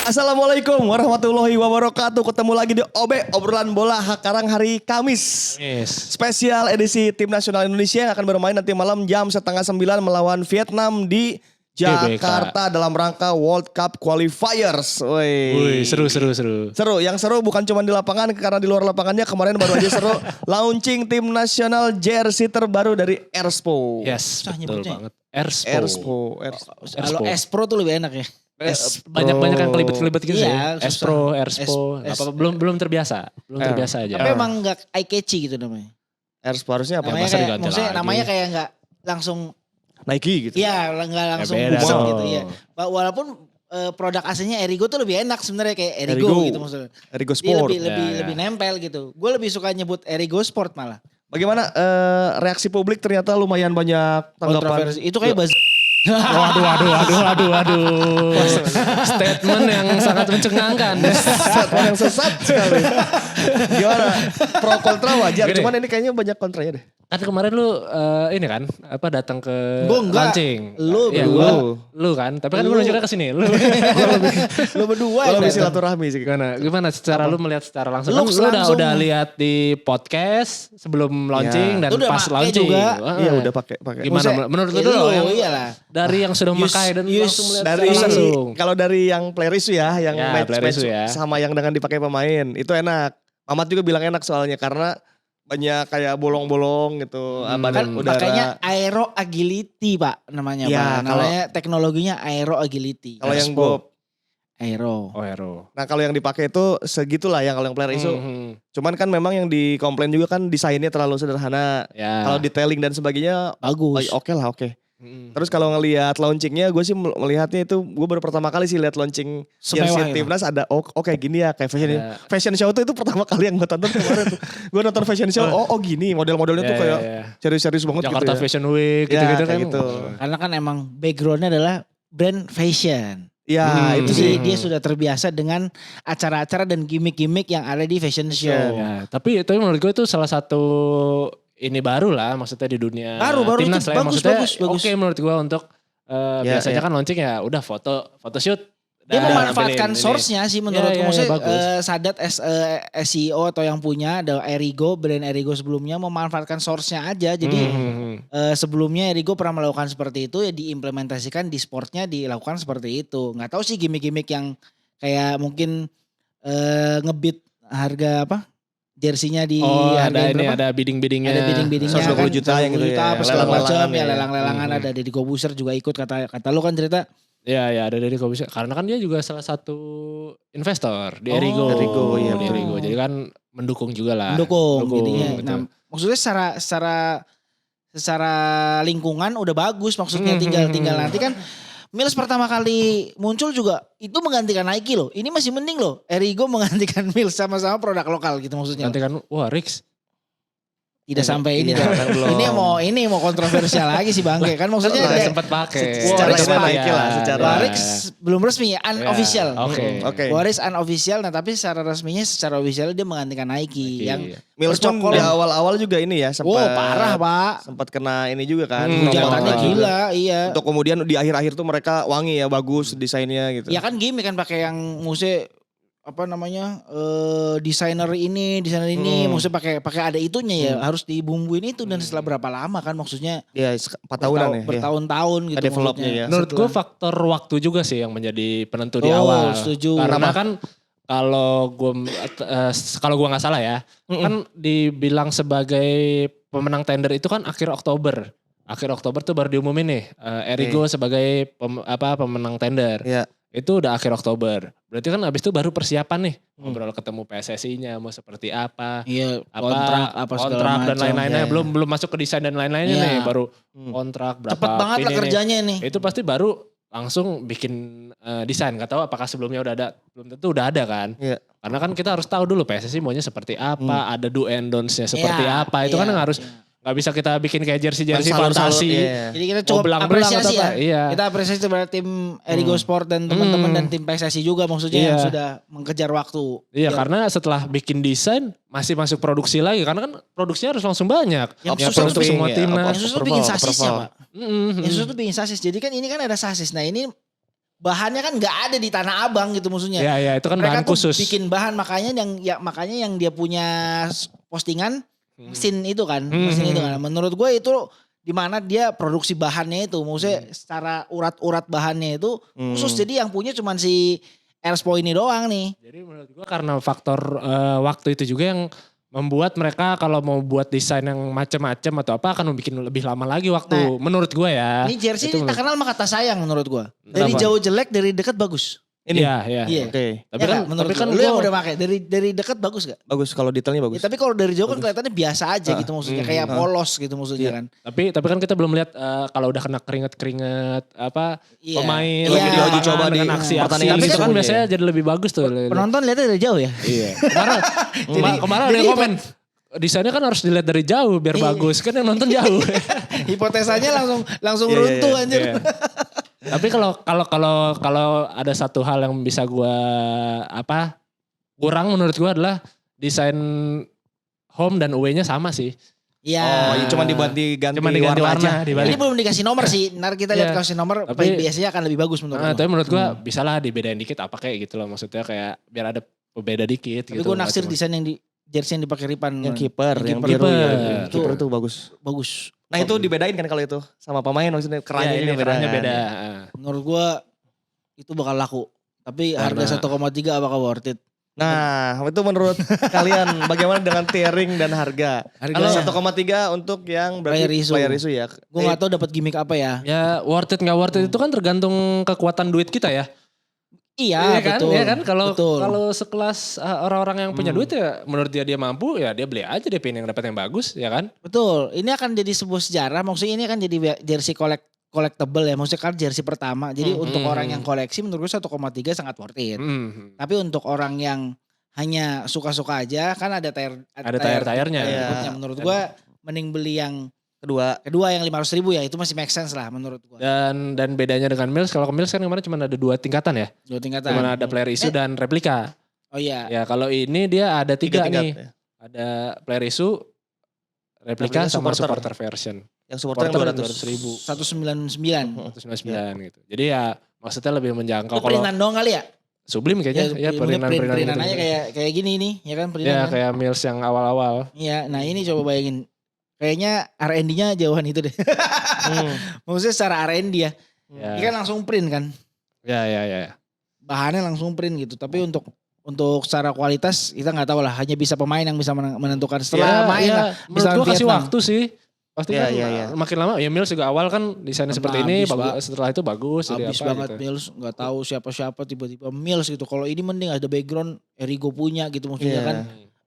Assalamualaikum warahmatullahi wabarakatuh. Ketemu lagi di OB Obrolan Bola sekarang hari Kamis. Spesial edisi Tim Nasional Indonesia yang akan bermain nanti malam jam 8:30 melawan Vietnam di Jakarta dalam rangka World Cup Qualifiers. Wih, seru. Seru, yang seru bukan cuma di lapangan karena di luar lapangannya kemarin baru aja seru launching Tim Nasional jersey terbaru dari Erspo. Yes, betul banget. Erspo. Kalau Espro tuh lebih enak ya. Banyak yang kelibet gitu Iya, sih. Espro, belum terbiasa. Aja. Tapi emang gak eye catchy gitu namanya. Erspo harusnya apa? Namanya kayak, maksudnya namanya kayak gak langsung Nike gitu. Iya, gak langsung beda busuk dong. gitu ya. Walaupun produk aslinya Erigo tuh lebih enak sebenarnya kayak Erigo gitu maksudnya. Erigo Dia Sport. lebih nempel gitu. Gue lebih suka nyebut Erigo Sport malah. Bagaimana reaksi publik ternyata lumayan banyak tanggapan. Kontroversi. Itu kayak Waduh. Statement yang sangat mencengangkan. Statement yang sesat sekali. Gimana? Pro kontra wajar, Gini. cuman ini kayaknya banyak kontranya deh. Kan kemarin lu ini kan datang ke Gua enggak. launching. Lu Iya, berdua. lu kan. Tapi kan gue nunjuknya ke sini. Lu Lu berdua Kalau yang lebih datang. silaturahmi sih. gimana secara lu melihat secara langsung? Lu Kan lu langsung. udah lihat di podcast sebelum launching dan Lu udah pas pakai launching. juga. Iya udah pakai. Gimana Maksudnya, menurut lu ya dulu? lu, iyalah. Dari yang sudah memakai dan langsung melihat Dari secara langsung. kalau dari yang player issue ya, yang Ya, match player issue ya. sama yang dengan dipakai pemain, itu enak. Mamat juga bilang enak soalnya karena banyak kayak bolong-bolong gitu, badan Kan udara. makanya aero agility Pak namanya Ya, Pak. Namanya teknologinya aero agility. Kalau yang Erspo. gue, Aero. Oh, Hero. nah kalau yang dipakai itu segitulah yang kalau yang player issue. Cuman kan memang yang dikomplain juga kan desainnya terlalu sederhana. Ya. Kalau detailing dan sebagainya, Bagus. oke lah oke. Terus kalau ngelihat launchingnya, gue sih melihatnya itu gue baru pertama kali sih lihat launching Semewah jersey itu. timnas ada kayak gini ya kayak Ada. fashion show tuh itu pertama kali yang gue tonton kemarin tuh. Gue nonton fashion show, gini model-modelnya tuh kayak serius-serius banget Jakarta gitu ya. Fashion Week Ya, gitu-gitu kayak kan. gitu. Karena kan emang backgroundnya adalah brand fashion. Ya itu Itu sih. dia sudah terbiasa dengan acara-acara dan gimmick-gimmick yang ada di fashion show. Ya, tapi menurut gue itu salah satu ini baru lah maksudnya di dunia Baru timnas itu lah ya. bagus, Maksudnya bagus. oke menurut gue untuk biasanya ya. kan launching ya udah photoshoot. Dia dan memanfaatkan ambilin ini. source-nya sih menurutku. Ya, Maksudnya bagus. Sadat CEO atau yang punya ada Erigo, brand Erigo sebelumnya memanfaatkan source-nya aja. Jadi sebelumnya Erigo pernah melakukan seperti itu ya diimplementasikan di sportnya dilakukan seperti itu. Nggak tahu sih gimmick-gimmick yang kayak mungkin ngebit harga apa? Jersinya di ada ini berapa? ada bidding-biddingnya. Ada bidding-biddingnya 120 kan, juta yang gitu ya. apa segala macam Lelang-lelangan ya ya. lelang-lelangan ada Deddy Kobuser juga ikut kata lu kan cerita. Ya ada dari Kobe. Karena kan dia juga salah satu investor di Oh, Erigo. Erigo, iya, Di betul. Erigo. Jadi kan mendukung juga lah. Mendukung jadinya. gitu. Nah, maksudnya secara lingkungan udah bagus maksudnya tinggal nanti kan Mills pertama kali muncul juga itu menggantikan Nike loh. Ini masih mending loh. Erigo menggantikan Mills sama-sama produk lokal gitu maksudnya. Nanti kan wah Rix. Tidak sampai ini. Iya, kan belum. Ini mau kontroversial lagi sih Bangke kan maksudnya Udah dia- sempat pakai. Secara Waris cepat. Nike lah secara. Waris belum resmi unofficial. Oke. Oke. Waris unofficial nah tapi secara resminya secara official dia menggantikan Nike yang Mills pun bercokol. di awal-awal juga ini ya sempat parah Pak. sempat kena ini juga kan. Hujatannya Promo gila, juga. iya. Untuk kemudian di akhir-akhir tuh mereka wangi ya bagus desainnya gitu. Ya kan gimmick kan pakai yang musik apa namanya desainer ini maksudnya pakai ada itunya ya harus dibumbuin itu dan setelah berapa lama kan maksudnya Ya 4 tahunan ya. bertahun-tahun gitu Developnya maksudnya. ya. Menurut gue faktor waktu juga sih yang menjadi penentu di Oh, awal. setuju. Karena kan kalau gue nggak salah ya, kan dibilang sebagai pemenang tender itu kan akhir Oktober. Akhir Oktober tuh baru diumumin nih Erigo sebagai pemenang tender. Iya. Itu udah akhir Oktober. Berarti kan abis itu baru persiapan nih. Ngobrol ketemu PSSI-nya mau seperti apa. Iya, kontrak apa segala kontrak dan macam. lain-lainnya. Ya, ya. Belum masuk ke desain dan lainnya Iya. nih. Baru kontrak berapa. Cepet banget lah ini nih. kerjanya nih. Itu pasti baru langsung bikin desain. Gak tahu apakah sebelumnya udah ada. Belum tentu udah ada kan. Iya. Karena kan kita harus tahu dulu PSSI maunya seperti apa. Ada do and don'ts-nya seperti Iya, apa. Itu kan iya, harus. iya. Gak bisa kita bikin kayak jersey Salur-salur, fantasi. iya. Jadi kita Mau coba belang-belang apresiasi atau ya. apa, iya. Kita apresiasi kepada tim Erigo Sport dan teman-teman dan tim PSSI juga maksudnya Iya. yang sudah mengejar waktu. Iya Ya, karena setelah bikin desain masih masuk produksi lagi. Karena kan produksinya harus langsung banyak. Yang Ya, susah untuk tuh semua timnas. yang susah tuh bikin sasisnya approval. Pak. Yang susah tuh bikin sasis. Jadi kan ini kan ada sasis. Nah ini bahannya kan nggak ada di Tanah Abang gitu maksudnya. Iya, itu kan Mereka bahan tuh khusus. bikin bahan makanya yang dia punya postingan mesin itu kan, mesin itu kan. Menurut gue itu di mana dia produksi bahannya itu, maksudnya secara urat-urat bahannya itu khusus. Jadi yang punya cuman si Erspo ini doang nih. Jadi menurut gua karena faktor waktu itu juga yang membuat mereka kalau mau buat desain yang macam-macam atau apa akan bikin lebih lama lagi waktu. Nah, menurut gua ya. Ini jersey Itu ini tak kenal sama kata sayang menurut gue. Dari Kenapa? jauh jelek, dari dekat bagus. Ini. Iya. Iya. Oke. Tapi Ya kan nggak, menurut tapi kan lu yang gua- udah pakai dari dekat bagus gak? Bagus kalau detailnya Ya, bagus. tapi kalau dari jauh kan kelihatannya biasa aja gitu maksudnya, kayak polos gitu maksudnya kan. tapi kan kita belum lihat kalau udah kena keringet apa Iya. pemain Iya. lagi di uji Iya. coba di Dengan aksi-aksi pertandingan itu kan sesungguhnya biasanya jadi lebih bagus tuh. Penonton lihatnya dari jauh ya. Iya. Kemarin ada jadi yang komen desainnya kan harus dilihat dari jauh biar Iya. bagus kan yang nonton jauh. Hipotesanya langsung Iya, runtuh iya, anjir. Iya. Tapi kalau ada satu hal yang bisa gua kurang menurut gua adalah desain home dan away-nya sama sih. Iya. Oh, ya cuma diganti Cuma diganti warna aja. dibalik. Ini belum dikasih nomor sih. Ntar kita lihat Iya. kasih nomor, Tapi- biasanya akan lebih bagus menurut gua. Tapi menurut gua bisa lah dibedain dikit apa kayak gitu loh, maksudnya kayak biar ada pembeda dikit Tapi gitu. gue naksir Nggak cuma- desain yang di jersey yang dipakai Ripan. Yang kiper, yang kiper. biru ya. Kiper. Kiper tuh bagus. Bagus. Nah itu dibedain kan kalau itu sama pemain maksudnya Iya, kerannya ini juga beda. kerahnya kan? beda. Menurut gua itu bakal laku. Tapi Karena- harga 1,3 apakah worth it? Nah itu menurut kalian bagaimana dengan tiering dan harga? Kalau Harganya. 1,3 untuk yang berarti Player issue. ya. Gue gak tahu dapat gimmick apa ya. Ya worth it nggak worth it itu kan tergantung kekuatan duit kita ya. Iya, kan? betul. Iya kan? Kalau Betul. kalau sekelas orang-orang yang punya duit ya menurut dia mampu ya dia beli aja dia pilih yang dapat yang bagus ya kan? Betul. Ini akan jadi sebuah sejarah. Maksudnya ini akan jadi jersey collectible ya. Maksudnya kan jersey pertama. Jadi untuk orang yang koleksi menurut gue 1,3 sangat worth it. Tapi untuk orang yang hanya suka-suka aja kan ada tire-tirenya. berikutnya. Menurut gue mending beli yang kedua yang 500.000 ya. Itu masih make sense lah menurut gue. Dan bedanya dengan Mills, kalau ke Mills kan kemarin cuma ada 2 tingkatan ya. 2 tingkatan. Cuma ada player issue dan replika. Oh iya. Ya kalau ini dia ada 3 tingkat, nih. ya. Ada player issue, replika Replika, sama supporter. supporter version. Yang supporter yang 200.000. 199. 199 gitu. Jadi ya maksudnya lebih menjangkau Itu kalau perintan doang kali ya? Sublim kayaknya ya perintan-perintan perintan gitu. aja kayak gini nih, ya kan Ya perintan. kan? kayak Mills yang awal-awal. Iya, nah ini coba bayangin. Kayaknya R&D-nya jauhan itu deh. Maksudnya secara R&D ya. Ya. Ini kan langsung print kan. Ya. Bahannya langsung print gitu. Tapi untuk secara kualitas kita nggak tahu lah. Hanya bisa pemain yang bisa menentukan setelah main lah. Menurut gua kasih Vietnam. waktu sih. Pasti Iya, kan iya. makin lama ya Mills juga awal kan desainnya seperti ini Habis, bagus, Pak. setelah itu bagus jadi Habis apa banget gitu. Mills, nggak tahu siapa-siapa tiba-tiba Mills gitu. Kalau ini mending ada background Erigo punya gitu maksudnya Iya. kan.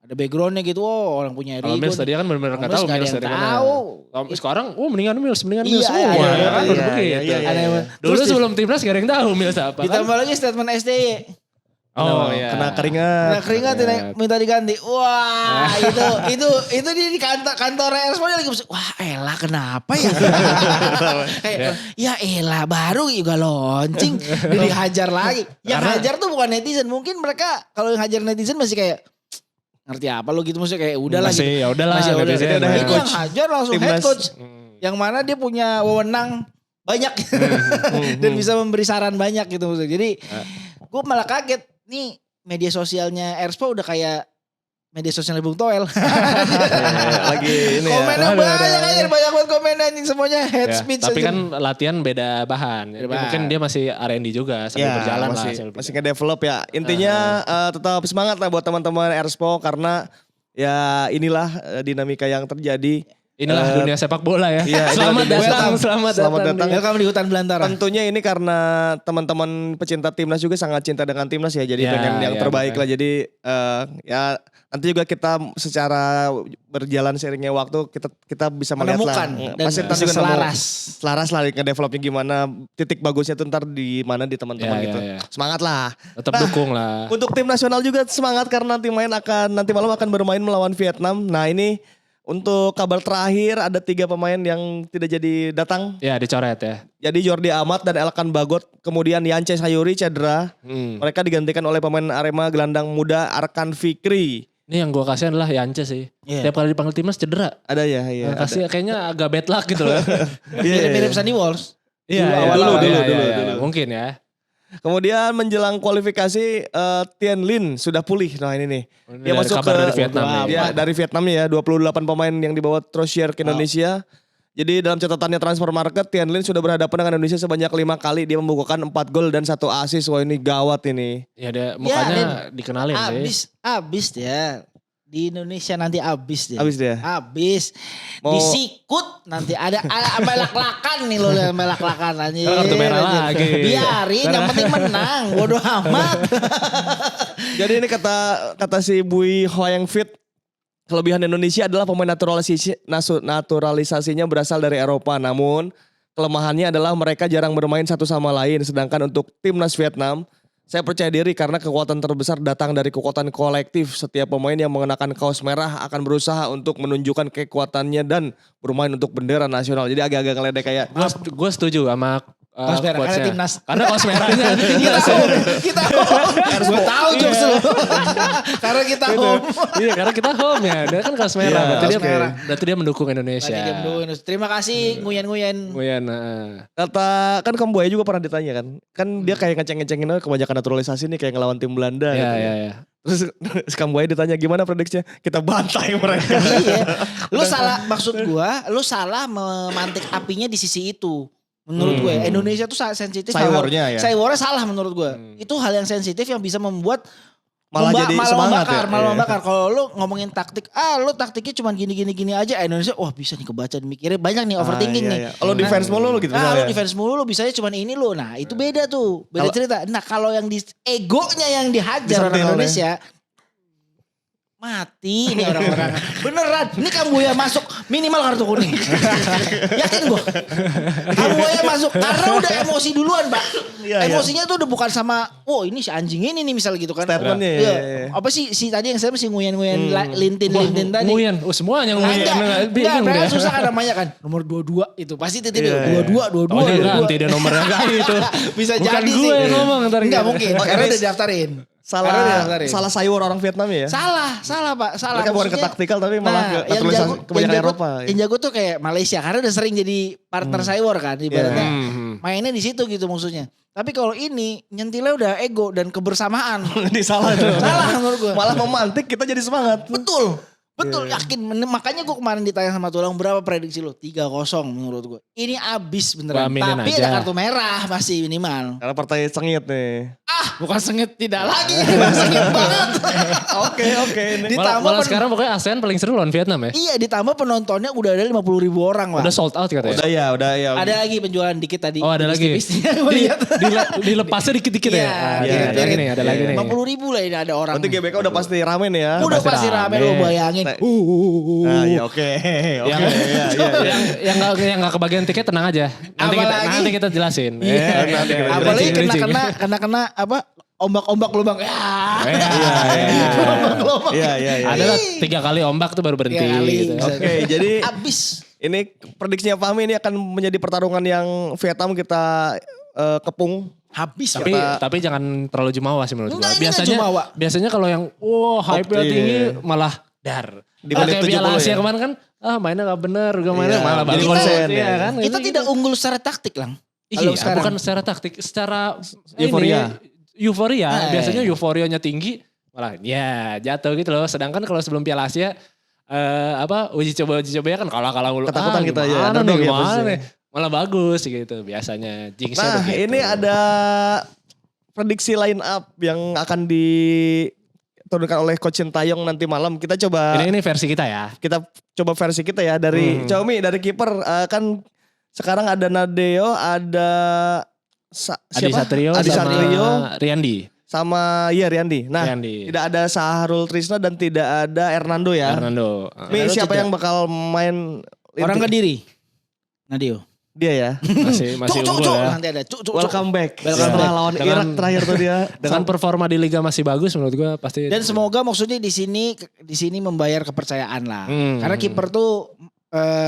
Ada backgroundnya gitu. Oh orang punya Kalau Erigo. Mills tadi kan benar-benar nggak tahu nggak ada Mills yang dari mana. tahu. Kalau sekarang mendingan Mills Iya, semua iya, ya iya, kan iya, udah iya, begitu. iya, iya. Dulu Terus sebelum timnas gak ada yang tahu Mills apa kan. Ditambah lagi statement STY. Oh Nah, iya. Kena keringat. Nah keringat ini minta diganti. Wah itu dia di kantor Erspo lagi wah elah kenapa ya? Kayak ya elah baru juga launching dihajar lagi. Yang Karena- hajar tuh bukan netizen. Mungkin mereka kalau yang hajar netizen masih kayak ngerti apa lo gitu maksudnya kayak udahlah Masih gitu. ya udahlah. Masih udah. netizen. Ini udah head Ini coach. yang hajar langsung head Timnas. coach. Yang mana dia punya wewenang banyak dan bisa memberi saran banyak gitu maksudnya. Jadi gue malah kaget nih media sosialnya Erspo udah kayak media sosialnya Bung Toel. Lagi ini ya. Komennya Aduh, banyak aduh. anjir, banyak banget komen anjing semuanya head Ya, speech tapi aja. kan latihan beda bahan. Jadi bahan. mungkin dia masih R&D juga sambil berjalan lah. masih, sambil masih berjalan. nge-develop ya. Intinya tetap semangat lah buat teman-teman Erspo karena ya inilah dinamika yang terjadi. Inilah dunia sepak bola ya. Iya, selamat inilah dunia datang, sepak- selamat selamat datang. datang. Welcome di hutan belantara. Tentunya ini karena teman-teman pecinta timnas juga sangat cinta dengan timnas ya. Jadi Ya, pengen yang ya, terbaik betul. lah. Jadi ya nanti juga kita secara berjalan seiringnya waktu kita bisa melihat Menemukan lah. dan Pasti ntar bisa juga nemu selaras. selaras lah nge-developnya gimana. Titik bagusnya tuh ntar di mana di teman-teman Ya, gitu. ya, ya. Semangat lah. Tetap dukung lah. Untuk tim nasional juga semangat karena nanti malam akan bermain melawan Vietnam. Nah ini untuk kabar terakhir ada 3 pemain yang tidak jadi datang. Ya dicoret ya. Jadi Jordi Amat dan Elkan Bagot. Kemudian Yance Sayuri cedera. Mereka digantikan oleh pemain Arema gelandang muda Arkan Fikri. Ini yang gue kasihan lah Yance sih. Iya. Tiap kali dipanggil timnas cedera. Ada ya, iya. ada. Kasih kayaknya agak bad luck gitu loh. Iya, Mirip-mirip Sandy Walsh. Iya, Dulu, iya, awal-awal. iya, Dulu. iya, mungkin ya. Kemudian menjelang kualifikasi Tien Lin sudah pulih. Nah ini nih. Dia Dari masuk kabar ke dari Vietnam nih. Dia dari Vietnam ya, 28 pemain yang dibawa Trosier ke Indonesia. Jadi dalam catatannya Transfer Market, Tien Lin sudah berhadapan dengan Indonesia sebanyak 5 kali. Dia membukukan 4 gol dan 1 assist. Wah ini gawat ini. Ya dia mukanya dikenalin deh. Abis dia. Di Indonesia nanti abis dia. Abis dia? Abis. Mau- Disikut nanti ada melak-lakan nih lo, melak-lakan aja. Kartu merah lagi. Biarin, yang penting menang. Bodoh amat. Jadi ini kata si Bui Hoang Fit, kelebihan Indonesia adalah pemain naturalisasinya berasal dari Eropa. Namun kelemahannya adalah mereka jarang bermain satu sama lain. Sedangkan untuk timnas Vietnam, saya percaya diri karena kekuatan terbesar datang dari kekuatan kolektif. Setiap pemain yang mengenakan kaos merah akan berusaha untuk menunjukkan kekuatannya dan bermain untuk bendera nasional. Jadi agak-agak ngeledek kayak Gue setuju sama Kaos merah, karena quotes-nya. timnas. Karena kaos merahnya. Kita home. Gue tahu jokes lu. Karena kita home. Iya karena kita home ya. Dia kan kaos merah. Iya, berarti, oke. berarti dia mendukung Indonesia. Berarti dia mendukung. Terima kasih Nguyen-Nguyen. Nguyen, kata kan Kambuaya juga pernah ditanya kan. Kan dia kayak ngeceng-ngecengin kebanyakan naturalisasi nih kayak ngelawan tim Belanda Iya, gitu. iya, iya. Terus Kambuaya ditanya gimana prediksinya? Kita bantai mereka. Iya. Lu salah, maksud gua, lu salah memantik apinya di sisi itu. Menurut gue, Indonesia tuh sensitif. Cywarnya ya? Cywarnya salah menurut gue. Itu hal yang sensitif yang bisa membuat Malah jadi semangat ya? malah Iya. membakar. Kalau lu ngomongin taktik, lu taktiknya cuma gini aja. Indonesia, wah bisa nih kebaca, mikirnya banyak nih overthinking iya, nih. iya. Kalau defense mulu gitu Lu misalnya. defense mulu, lu bisanya cuma ini lu. Nah itu beda tuh, beda Kalau- cerita. Nah kalau yang di egonya yang dihajar Disentil orang ya. Indonesia, mati ini orang-orang. Beneran, ini Kambuaya masuk minimal kartu kuning. Yakin gue. Kambuaya masuk karena udah emosi duluan, Pak. Iya, iya. Emosinya tuh udah bukan sama, ini si anjing ini nih misal gitu kan. Statementnya, Iya. iya. Apa sih si tadi yang saya si Nguyen-Nguyen lintin tadi. Nguyen. Semuanya Nguyen. Enggak, Bingung berarti dia. susah kan namanya kan. Nomor 22 itu pasti titik Iya, iya. 22. Oh dia ganti dia nomornya enggak itu. Bisa Bukan jadi gue sih. yang ngomong ntar. Enggak gitu. mungkin, Oh, karena ini udah daftarin. Salah sayur orang Vietnam ya? Salah Pak, salah. Mereka bukan ke Maksudnya, taktikal tapi malah ke yang naturalisasi jago, kebanyakan yang jago, Eropa. Ya. Yang jago tuh kayak Malaysia karena udah sering jadi partner Saywar kan ibaratnya. Mainnya di situ gitu maksudnya. Tapi kalau ini nyentilnya udah ego dan kebersamaan. Ini salah tuh. Salah menurut gue. Malah memantik kita jadi semangat. Betul yakin. Makanya gue kemarin ditanya sama Tulang berapa prediksi lo? 3-0 menurut gue. Ini abis beneran. Aminin Tapi aja. ada kartu merah masih minimal. Karena partai sengit nih. Bukan sengit tidak lagi. Sengit banget. Oke. Ini. Ditambah Malah sekarang pokoknya ASEAN paling seru lawan Vietnam ya. Iya ditambah penontonnya udah ada 50.000 orang Pak. Udah sold out katanya. Udah ya. Ada lagi penjualan dikit tadi. Oh ada lagi. Tipis-tipisnya gue lihat. Dilepasnya dikit-dikit ya. Iya, Ada lagi nih, ada lagi nih. 50.000 lah ini ada orang. Berarti GBK udah pasti ramen ya. Udah pasti pasti rame rame. lo bayangin. Nah, iya oke. Yang yang nggak kebagian tiket tenang aja. Apalagi- Nanti kita jelasin. Iya. Nanti kita Apalagi bridging. kena apa? Ombak-ombak lubang. Ya. Ombak-ombak. Iya. Ada lah 3 kali ombak tuh baru berhenti. 3 kali. Gitu. Oke, jadi Abis. ini prediksinya Fahmi ini akan menjadi pertarungan yang Vietnam kita kepung. Habis. Tapi jangan terlalu jumawa sih menurut Enggak, gua. ini nggak jumawa. Biasanya kalau yang hype-nya Iya. tinggi malah dar. Di menit Kayak Piala 70 Asia ya. kemarin kan mainnya gak bener, gak mainnya Iya, malah jadi bagus. konsen Iya ya. kan? Kita Gitu. tidak unggul secara taktik lang. Iya, Kalau sekarang. bukan secara taktik, secara Euforia. Euforia. Biasanya iya. euforianya tinggi, malah ya jatuh gitu loh. Sedangkan kalau sebelum Piala Asia uji coba ya kan kalah mulu. Ketakutan kita ya, gimana underdog nih, ya gimana pasti. nih. Malah bagus gitu biasanya. Jinxnya Nah, begitu. ini ada prediksi line up yang akan diturunkan oleh Coach Sintayong nanti malam. Kita coba ini versi kita ya. kita coba versi kita ya dari Xiaomi, dari kiper kan sekarang ada Nadeo, ada Adi Satrio Adi sama Satrio Riyandi. sama Riyandi. Nah, Riyandi. tidak ada Saharul Trisna dan tidak ada Hernando ya. Fernando. Ini Hernando siapa cedera. yang bakal main Orang inti- Kediri. Nadio. Dia ya. Masih unggul ya. Nanti ada cuk. Welcome back. Welcome Setelah back. lawan Dengan- Irak terakhir tuh dia. Dengan performa di liga masih bagus menurut gua pasti. Dan semoga maksudnya di sini membayar kepercayaan lah. Karena kiper tuh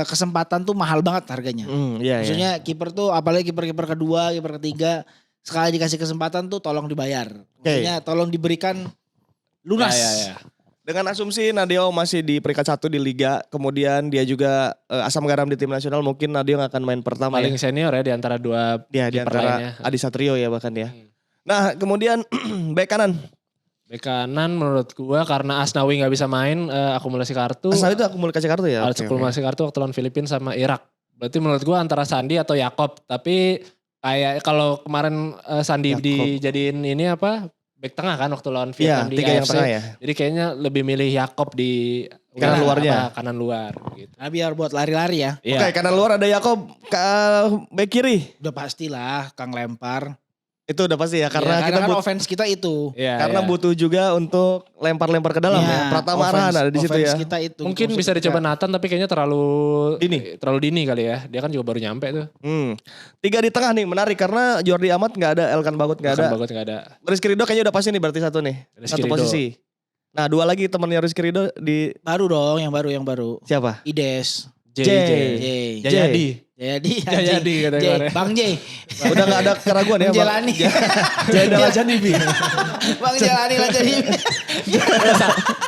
kesempatan tuh mahal banget harganya. Iya. Maksudnya kiper tuh apalagi kiper kedua, kiper ketiga sekali dikasih kesempatan tuh tolong dibayar. Maksudnya tolong diberikan lunas. Ya. Dengan asumsi Nadeo masih di peringkat 1 di liga, kemudian dia juga asam garam di tim nasional, mungkin Nadeo akan main pertama Paling ya. senior ya di antara dua Dia di kiper antara lainnya. Adi Satrio ya bahkan ya. Nah kemudian bek kanan. Bek kanan menurut gua karena Asnawi nggak bisa main akumulasi kartu. Asal itu akumulasi kartu ya? Oke. Akumulasi kartu waktu lawan Filipina sama Irak. Berarti menurut gua antara Sandi atau Yakob. Tapi kayak kalau kemarin Sandi Yakob. dijadiin ini apa? Bek tengah kan waktu lawan Iya, Vietnam di 3 yang AFC. tengah ya. Jadi kayaknya lebih milih Yakob di Kanan luarnya. kanan luar gitu. Nah, biar buat lari-lari ya. Iya. Oke, kanan luar ada Yakob, bek kiri. Udah pastilah Kang lempar. Itu udah pasti ya karena Ya, kita kan offense kita itu. Iya, karena iya. butuh juga untuk lempar-lempar ke dalam ya. Pratama Arhan ada di situ ya. Kita itu. Mungkin bisa dicoba Nathan tapi kayaknya terlalu dini kali ya. Dia kan juga baru nyampe tuh. 3 di tengah nih menarik karena Jordi Amat nggak ada, Elkan Bagot nggak ada. Bagot nggak ada. Rizky Ridho kayaknya udah pasti nih berarti satu nih. Rizky Satu Ridho. posisi. Nah 2 lagi temannya Rizky Ridho di Baru dong, yang baru. siapa? Ides. J. Jayadi. Jadi Jayadi katanya kemarin. Bang J. Udah gak ada keraguan ya Bang? Jalani. Jayadi Lajani Bi. Bang Jalani lah jadi.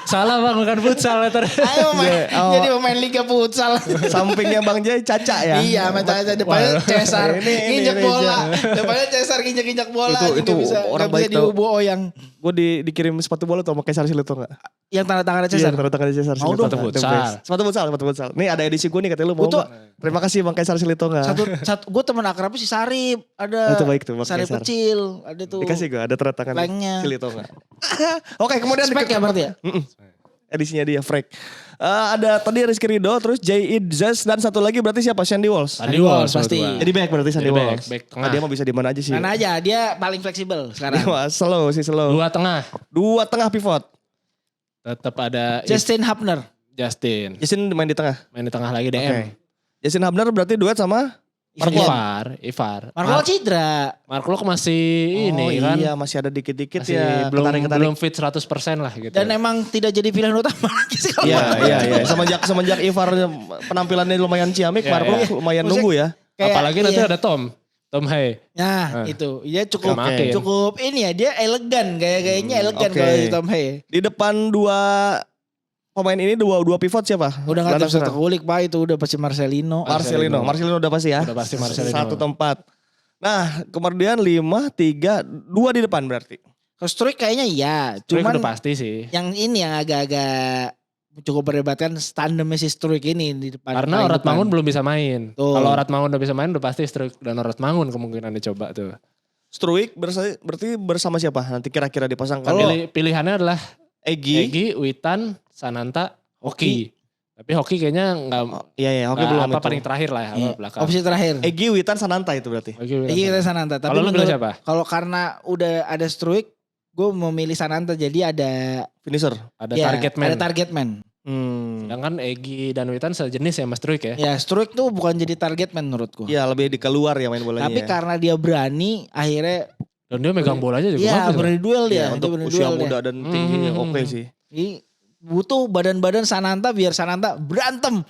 Salah bang, bukan futsal. Ayo main. Oh. Jadi pemain Liga Futsal. Sampingnya Bang Jay Caca ya? Iya, macam depannya Cesar Ini nginjek meja. bola. Depannya Cesar nginjek bola. Itu orang baik tau. diubu oyang. Gue dikirim sepatu bola tuh sama Kaisar Siluto gak? Yang tanda tangannya Iya, Cesar. tanda tangannya Kaisar Mau Siluto. dong. Sepatu futsal. Sepatu futsal. Nih ada edisi gue nih katanya lu mau Betul. nggak? Terima kasih Bang Kaisar Siluto gak? Satu gue teman akrabnya si Sarip, ada Itu baik tuh, Bang Sarip Kaisar. kecil, ada tuh. Dikasih gue ada tanda tangan Lengnya. Siluto gak? Oke kemudian Spek ya berarti ya? edisinya dia Frek. Ada tadi Rizky Ridho, terus Jay Idzas dan satu lagi berarti siapa? Sandy Walsh. Sandy Walsh pasti. menurut gua. Jadi back berarti Sandy Jadi back, Walsh. back tengah. Nah, dia mah bisa di mana aja sih. Karena aja dia paling fleksibel Dia sekarang. mah slow sih slow. Dua tengah. 2 tengah pivot. Tetap ada Justin Hapner. Justin. Justin main di tengah. Main di tengah lagi DM. Oke. Justin Hubner berarti duet sama Ivar. Marco cedera. Marco masih ini kan. Iya masih ada dikit-dikit Masih ya. belum ketarik-ketarik. fit 100% lah gitu. Dan emang tidak jadi pilihan utama lagi sih kalau Iya. Semenjak Ivar penampilannya lumayan ciamik, Iya, Marco iya. lumayan Maksudnya nunggu ya. kayak, apalagi nanti iya. ada Tom Hay. Nah itu. Dia cukup Makin. cukup ini ya. Dia elegan. Gaya-gayanya elegan oke. kalau si Tom Hay. Di depan 2 pemain ini dua pivot siapa? Udah gak Gelandang bisa serang. terkulik Pak, itu udah pasti Marcelino. Marcelino udah pasti ya. Udah pasti Marcelino. Satu tempat. Nah kemudian 5, 3, 2 di depan berarti. Kalau Struik kayaknya iya. Cuman Cuman udah pasti sih. yang ini yang agak-agak cukup berdebatkan tandemnya si Struik ini di depan. Karena paling Orat depan. Mangun belum bisa main. Tuh. Kalau Orat Mangun udah bisa main udah pasti Struik dan Orat Mangun kemungkinan dicoba tuh. Struik berarti bersama siapa? Nanti kira-kira dipasangkan. Pilihannya adalah Egy. Egy, Witan, Sananta, Hoki. Tapi Hoki kayaknya nggak Iya, Hoki belum apa itu. paling terakhir lah ya, Iya. belakang. Opsi terakhir. Egy, Witan, Sananta itu berarti. Hoki Witan, Iya kita Sananta. Sananta. Tapi Kalau lu pilih siapa? Kalau karena udah ada Struik, gue memilih Sananta. Jadi ada Finisher. Ada ya, target man. Ada target man. Sedangkan Egy dan Witan sejenis ya Mas Struik ya. Ya Struik tuh bukan jadi target man menurutku. Iya, lebih di keluar ya main bolanya. Tapi ya. karena dia berani, akhirnya Dan dia megang bolanya juga iya bagus. berani duel dia. Iya, Dia untuk berani usia duel muda dia. dan tinggi oke sih. Jadi butuh badan-badan Sananta biar Sananta berantem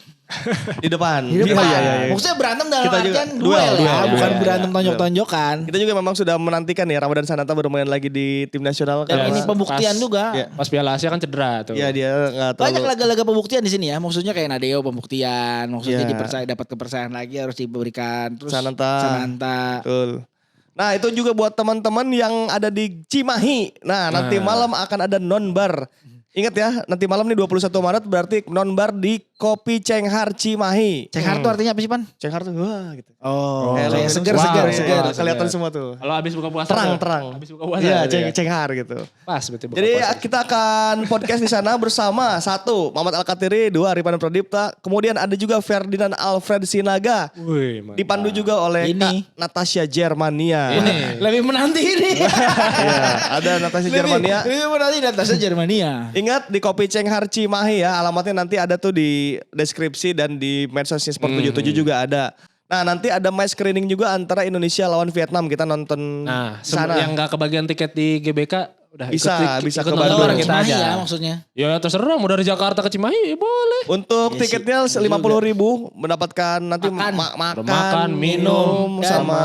Di depan. di depan. Iya. Maksudnya berantem dalam Kita juga artian duel, duel ya, duel, bukan iya, berantem iya. tonjok-tonjokan. Kita juga memang sudah menantikan ya Ramadan Sananta bermain lagi di tim nasional. Dan Iya, ini pas- pembuktian juga. Iya. Pas Piala Asia kan cedera tuh. Iya dia nggak terlalu. Banyak laga-laga pembuktian di sini ya. Maksudnya kayak Nadeo pembuktian, maksudnya Iya. dipercaya dapat kepercayaan lagi harus diberikan. Terus Sananta. Betul. Nah itu juga buat teman-teman yang ada di Cimahi. Nah nanti malam akan ada nonbar. Ingat ya nanti malam nih 21 Maret berarti nonbar di Kopi Cenghar Cimahi. Cenghar tuh artinya apa sih Pan? Cenghar tuh wah gitu. Oh, Kayak kayak lu- segar Wow, segar iya. segar. Wow. Kelihatan segar. semua tuh. Kalau habis buka puasa Terang tuh. terang. Habis buka puasa. Iya berarti ya? Cenghar gitu. Pas berarti buka Jadi puasa. kita akan podcast di sana bersama 1 Muhammad Al-Katiri, 2 Arifan Pradipta, kemudian ada juga Ferdinand Alfred Sinaga. Wih, mantap. Dipandu juga oleh Ini. Kak Natasha Germania. Ini. Lebih menanti ini. Iya, ada Natasha Germania. Lebih menanti Natasha Germania. Ingat di Kopi Cenghar Cimahi ya, alamatnya nanti ada tuh di deskripsi dan di medsosnya Sport 77 juga ada. Nah nanti ada match screening juga antara Indonesia lawan Vietnam, kita nonton Nah, di sana. yang gak kebagian tiket di GBK udah Bisa ikut ke nonton Bandung. bareng kita Cimahi aja. ya maksudnya. Ya terserah mau dari Jakarta ke Cimahi ya boleh. Untuk Iya tiketnya sih, 50.000 mendapatkan nanti Makan. makan, minum dan sama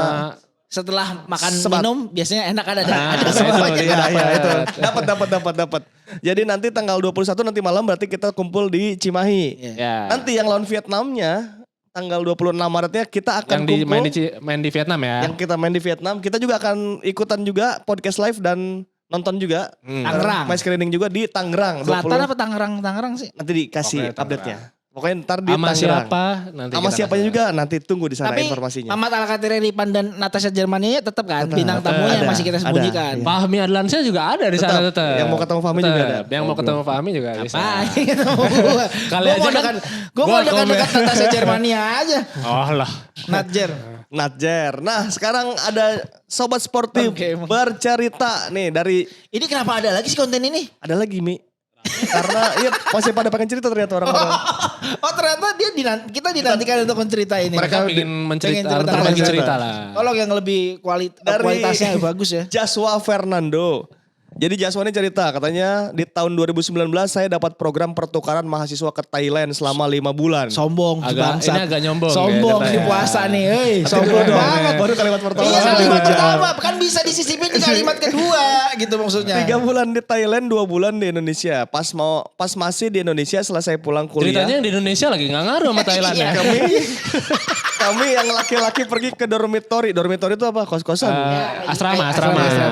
Setelah makan Sebat. minum biasanya enak ada Nah, ada itu sebatnya. dia. Iya itu. Dapat. Jadi nanti tanggal 21 nanti malam berarti kita kumpul di Cimahi. Iya. Ya. Nanti yang lawan Vietnamnya tanggal 26 Maretnya kita akan Yang kumpul. main di Vietnam ya. Yang kita main di Vietnam. Kita juga akan ikutan juga podcast live dan nonton juga. Tangerang. Main screening juga di Tangerang. Selatan apa Tangerang sih? Nanti dikasih Oke, update-nya. Pokoknya ntar di Sama Tangerang. siapa nanti Sama kita siapanya kasih. juga nanti tunggu di sana Tapi informasinya. Mamat Al-Khairi Ripan dan Natasha Jermania tetap kan Tetap. bintang tamunya yang Ada, masih kita sembunyikan. ada, Fahmi Adlansyah juga ada di sana Tetap. tetap. Yang mau ketemu Fahmi juga ada. Yang mau ketemu Fahmi juga bisa. Apa? Gue aja mau kan- gue mau gua dekat-dekat komen. Natasha Jermania aja. Oh lah. Natjer. Natjer. Nah sekarang ada Sobat Sportif Oke, emang. bercerita nih dari Ini kenapa ada lagi sih konten ini? ada lagi Mi. Karena iya masih pada pengen cerita ternyata orang-orang. Oh ternyata kita dinantikan untuk mencerita ini. Mereka ingin berbagi cerita lah. Tolong yang lebih Dari- kualitasnya bagus ya. Jaswa Fernando. Jadi Jaswa ini cerita katanya di tahun 2019 saya dapat program pertukaran mahasiswa ke Thailand selama 5 bulan. Sombong Ini agak nyombong. Sombong ya, di katanya. puasa nih. Hei, sombong banget. Baru kalimat pertama. Iya kalimat dihujat. pertama kan bisa disisipin di kalimat kedua gitu maksudnya. 3 bulan di Thailand, 2 bulan di Indonesia. Pas masih di Indonesia selesai pulang kuliah. Ceritanya yang di Indonesia lagi gak ngaruh sama Thailand ya. Kami yang laki-laki pergi ke dormitory. Dormitory itu apa? Kos-kosan. Asrama.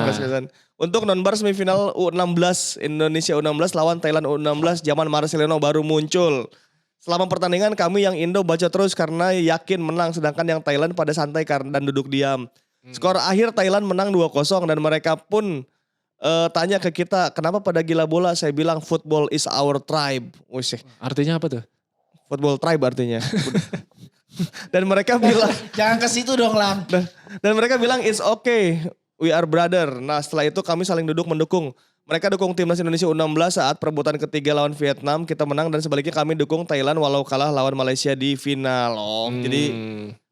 Kos-kosan. Untuk nonbar semifinal U16 Indonesia U16 lawan Thailand U16 zaman Marcelino baru muncul. Selama pertandingan kami yang Indo baca terus karena yakin menang sedangkan yang Thailand pada santai dan duduk diam. Skor akhir Thailand menang 2-0 dan mereka pun tanya ke kita kenapa pada gila bola. Saya bilang football is our tribe. Wih, Artinya apa tuh? football tribe artinya. Dan mereka bilang Jangan ke situ dong Lang. dan mereka bilang it's okay, we are brother. Nah setelah itu kami saling duduk mendukung. Mereka dukung timnas Indonesia U16 saat perebutan ketiga lawan Vietnam. Kita menang dan sebaliknya kami dukung Thailand walau kalah lawan Malaysia di final. Jadi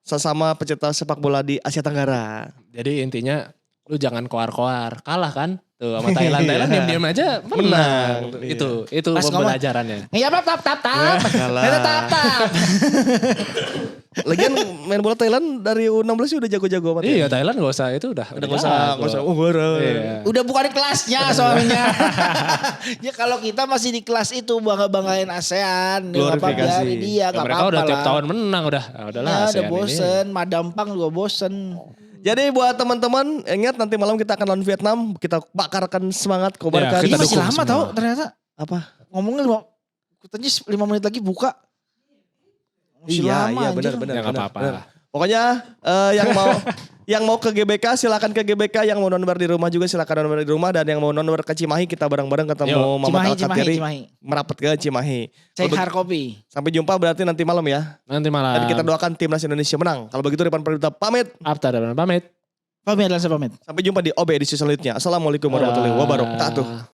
sesama pecinta sepak bola di Asia Tenggara. Jadi intinya lu jangan koar-koar. Kalah kan? Tuh sama Thailand. Thailand diam-diam aja menang. Iya. Itu Pas ngomong, pembelajarannya. Ya tap. Kalah. Itu tap. Lagian main bola Thailand dari U16 sih udah jago-jago banget. Iya Thailand gak usah itu udah Udah gak usah. Iya. Udah bukan di kelasnya soalnya. Ya kalau kita masih di kelas itu bangga-banggain ASEAN. Glorifikasi. Biarin dia Ya, gak mereka apa-apa udah tiap lah. tahun menang udah. Udahlah Ya udah ASEAN ini. bosen. Madam Pang juga bosen. Jadi buat teman-teman ingat nanti malam kita akan lawan Vietnam. Kita bakarkan semangat, kobarkan. Kita Ini masih dukung lama semua. tau ternyata. Apa? Ngomongnya katanya 5 menit lagi buka. Masih lama, iya anjir. benar. Ya nggak apa-apa. Pokoknya yang mau ke GBK silakan ke GBK, yang mau nonbar di rumah juga silakan nonbar di rumah, dan yang mau nonbar ke Cimahi kita bareng-bareng ketemu Yo. Mamat Al-Khairi Cimahi. merapat ke Cimahi. Cek Untuk- hard copy. Sampai jumpa berarti nanti malam ya. Nanti malam. Dan kita doakan timnas Indonesia menang. Kalau begitu Ripan Pradipta pamit. Apta dan pamit. Pamit lah saya pamit. Sampai jumpa di OB edisi selanjutnya. Assalamualaikum warahmatullahi wabarakatuh.